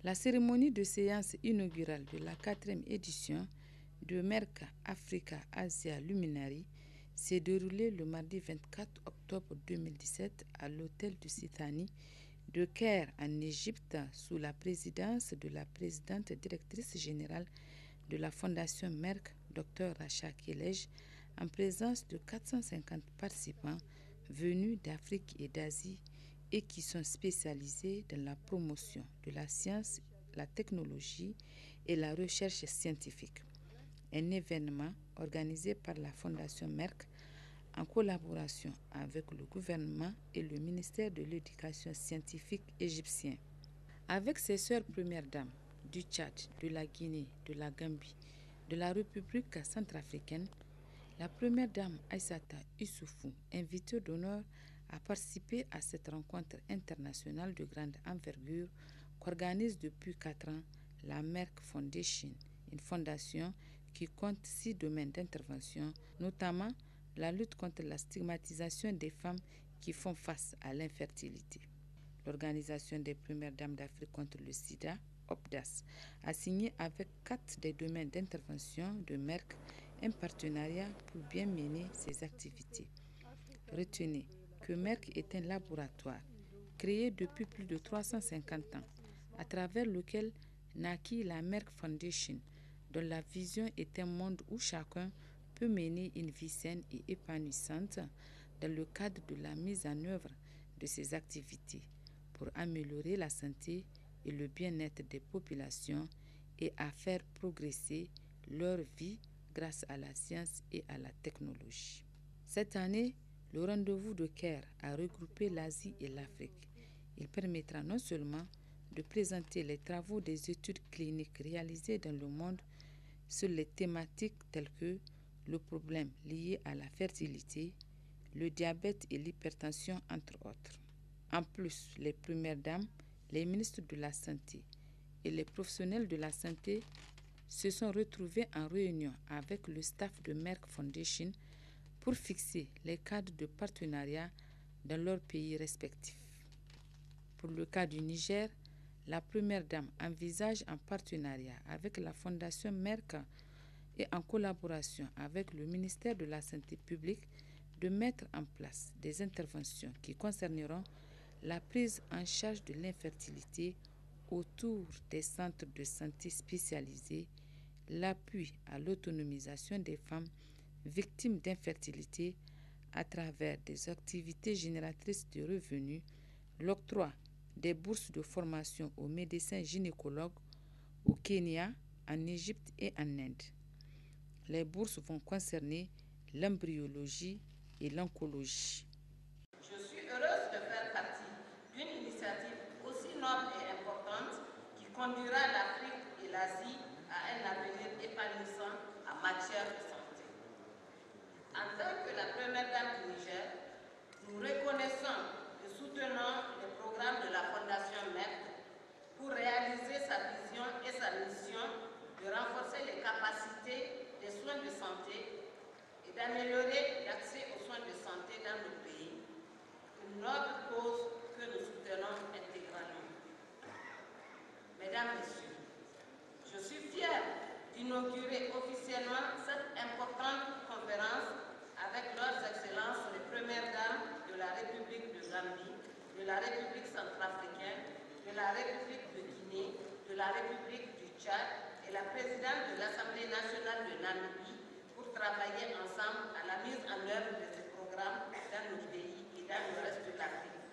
La cérémonie de séance inaugurale de la 4e édition de Merck Africa Asia Luminary s'est déroulée le mardi 24 octobre 2017 à l'hôtel du Sitani de Caire en Égypte sous la présidence de la présidente directrice générale de la Fondation Merck, Dr Racha Kelej, en présence de 450 participants venus d'Afrique et d'Asie et qui sont spécialisés dans la promotion de la science, la technologie et la recherche scientifique. Un événement organisé par la Fondation Merck en collaboration avec le gouvernement et le ministère de l'Éducation scientifique égyptien. Avec ses sœurs premières dames du Tchad, de la Guinée, de la Gambie, de la République centrafricaine, la première dame Aïssata Issoufou, invitée d'honneur, a participé à cette rencontre internationale de grande envergure qu'organise depuis 4 ans la Merck Foundation, une fondation qui compte 6 domaines d'intervention, notamment la lutte contre la stigmatisation des femmes qui font face à l'infertilité. L'Organisation des premières dames d'Afrique contre le sida, OPDAS, a signé avec 4 des domaines d'intervention de Merck un partenariat pour bien mener ses activités. Retenez que Merck est un laboratoire créé depuis plus de 350 ans, à travers lequel naquit la Merck Foundation, dont la vision est un monde où chacun peut mener une vie saine et épanouissante dans le cadre de la mise en œuvre de ses activités pour améliorer la santé et le bien-être des populations et à faire progresser leur vie grâce à la science et à la technologie. Cette année, le rendez-vous de Caire a regroupé l'Asie et l'Afrique. Il permettra non seulement de présenter les travaux des études cliniques réalisées dans le monde sur les thématiques telles que le problème lié à la fertilité, le diabète et l'hypertension, entre autres. En plus, les premières dames, les ministres de la Santé et les professionnels de la santé se sont retrouvés en réunion avec le staff de Merck Foundation pour fixer les cadres de partenariat dans leurs pays respectifs. Pour le cas du Niger, la première dame envisage en partenariat avec la Fondation Merck et en collaboration avec le ministère de la Santé publique de mettre en place des interventions qui concerneront la prise en charge de l'infertilité autour des centres de santé spécialisés, l'appui à l'autonomisation des femmes victimes d'infertilité à travers des activités génératrices de revenus, l'octroi des bourses de formation aux médecins gynécologues au Kenya, en Égypte et en Inde. Les bourses vont concerner l'embryologie et l'oncologie. Je suis heureuse de faire partie d'une initiative aussi noble et importante qui conduira l'Afrique et l'Asie à un avenir épanouissant en matière de santé. En tant que la première dame du Niger, nous reconnaissons et soutenons les programmes de la Fondation Merck pour réaliser sa vision et sa mission de renforcer les capacités des soins de santé et d'améliorer l'accès aux soins de santé dans nos pays, une noble cause que nous soutenons intégralement. Mesdames, Messieurs, je suis fière d'inaugurer officiellement cette importante conférence avec leurs excellences les premières dames de la République de Gambie, de la République centrafricaine, de la République de Guinée, de la République du Tchad et la présidente de l'Assemblée nationale de Namibie pour travailler ensemble à la mise en œuvre de ces programmes dans nos pays et dans le reste de l'Afrique.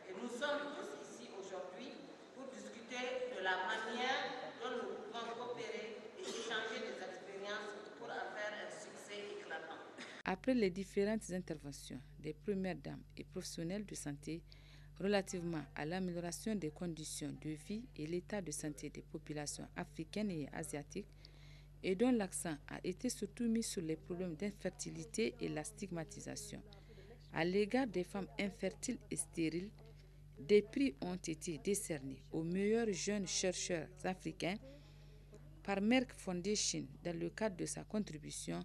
Et nous sommes tous ici aujourd'hui pour discuter de la manière dont nous pouvons coopérer et échanger des expériences pour en faire un succès éclatant. Après les différentes interventions des premières dames et professionnels de santé relativement à l'amélioration des conditions de vie et l'état de santé des populations africaines et asiatiques, et dont l'accent a été surtout mis sur les problèmes d'infertilité et la stigmatisation. À l'égard des femmes infertiles et stériles, des prix ont été décernés aux meilleurs jeunes chercheurs africains par Merck Foundation dans le cadre de sa contribution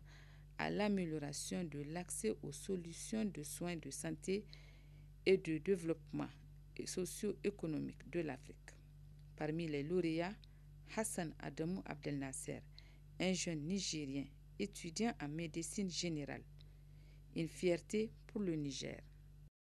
à l'amélioration de l'accès aux solutions de soins de santé et de développement socio-économique de l'Afrique. Parmi les lauréats, Hassan Adamou Abdel Nasser, un jeune Nigérien étudiant en médecine générale. Une fierté pour le Niger.